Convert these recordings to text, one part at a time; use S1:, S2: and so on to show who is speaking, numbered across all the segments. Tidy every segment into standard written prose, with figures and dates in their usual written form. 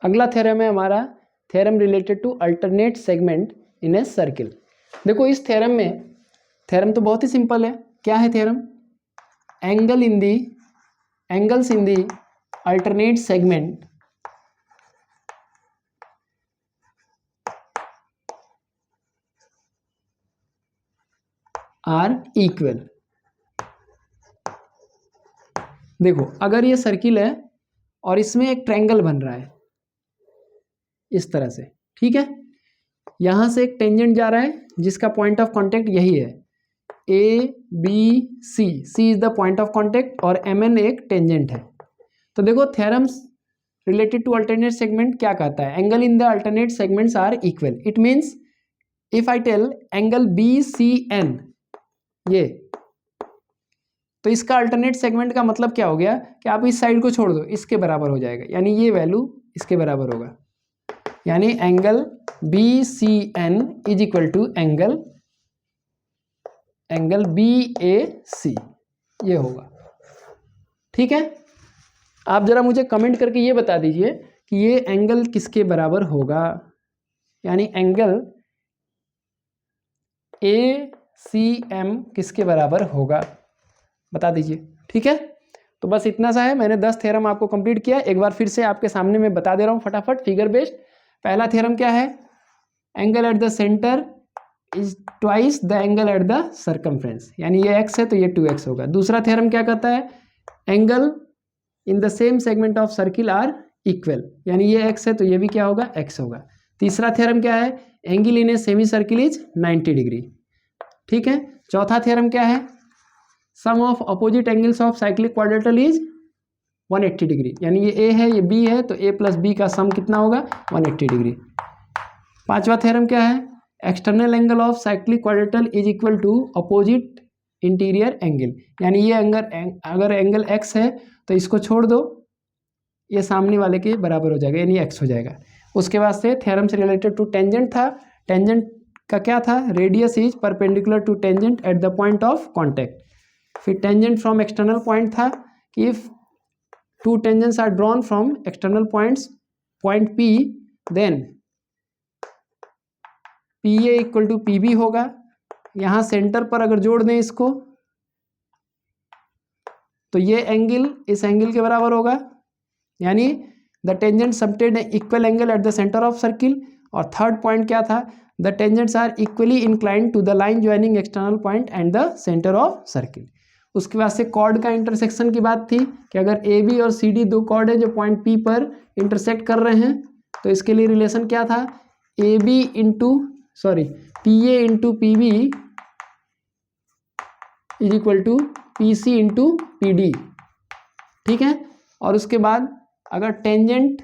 S1: अगला थ्योरम है हमारा theorem related to alternate segment in a circle. देखो इस थ्योरम में, थ्योरम तो बहुत ही सिंपल है। क्या है theorem? Angles in the alternate segment are equal. देखो अगर ये सर्किल है और इसमें एक ट्रायंगल बन रहा है इस तरह से, ठीक है, यहां से एक टेंजेंट जा रहा है जिसका पॉइंट ऑफ कांटेक्ट यही है, A B C, C is the point of contact और एम एन एक टेंजेंट है। तो देखो theorems related to alternate segment क्या कहता है? Angle in the alternate segments are equal. It means if I tell angle B C N, ये तो इसका अल्टरनेट सेगमेंट का मतलब क्या हो गया कि आप इस साइड को छोड़ दो, इसके बराबर हो जाएगा, यानी ये वैल्यू इसके बराबर होगा, यानी angle B C N is equal to angle B A C, ये होगा। ठीक है, आप जरा मुझे कमेंट करके ये बता दीजिए कि ये एंगल किसके बराबर होगा, यानी एंगल ए सी एम किसके बराबर होगा, बता दीजिए। ठीक है, तो बस इतना सा है। मैंने 10 थ्योरम आपको कंप्लीट किया, एक बार फिर से आपके सामने मैं बता दे रहा हूँ फटाफट फिगर बेस्ड। पहला थ्योरम क्या है? Angle at the centre is twice the angle at the circumference, यानी ये x है तो ये 2x होगा। दूसरा थ्योरम क्या कहता है? Angle in the same segment of circle are equal, यानी ये x है तो ये भी क्या होगा? x होगा। तीसरा थ्योरम क्या है? Angle in a semi circle is 90 degree. ठीक है, चौथा थ्योरम क्या है? Sum of opposite angles of cyclic quadrilateral is 180 degree, यानी ये a है ये b है तो a प्लस b का सम कितना होगा? 180 डिग्री। पांचवा थ्योरम क्या है? External angle of cyclic quadrilateral is equal to opposite interior angle, यानी ये अगर एंगल x है तो इसको छोड़ दो, ये सामने वाले के बराबर हो जाएगा, यानी x हो जाएगा। उसके बाद से थ्योरम से रिलेटेड टू टेंजेंट था। टेंजेंट का क्या था? Radius is perpendicular to tangent at the point of contact. फिर टेंजेंट फ्रॉम एक्सटर्नल पॉइंट था कि if two tangents are drawn from external points, point P, then PA equal to PB होगा। यहाँ centre पर अगर जोड़ दें इसको तो ये एंगल इस एंगल के बराबर होगा, यानी the tangent subtend equal angle at the centre of circle. और थर्ड पॉइंट क्या था? The tangents are equally inclined to the line joining external point and the centre of circle. उसके बाद से कॉर्ड का इंटरसेक्शन की बात थी कि अगर AB और CD दो कॉर्ड है जो पॉइंट P पर इंटरसेक्ट कर रहे हैं तो इसके लिए रिलेशन क्या था? PA into PB is equal to PC into PD। ठीक है, और उसके बाद अगर टेंजेंट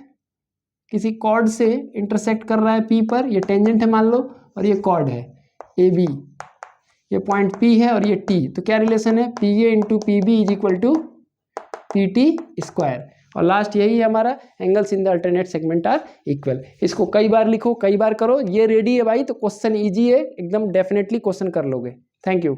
S1: किसी कॉर्ड से इंटरसेक्ट कर रहा है P पर, ये टेंजेंट है मान लो, और ये कॉर्ड है AB, ये पॉइंट P है और ये T, तो क्या रिलेशन है? PA into PB is equal to PT square. और लास्ट यही है हमारा, angles in the alternate segment are equal. इसको कई बार लिखो, कई बार करो, ये रेडी है भाई, तो क्वेश्चन इजी है एकदम, डेफिनेटली क्वेश्चन कर लोगे। Thank you.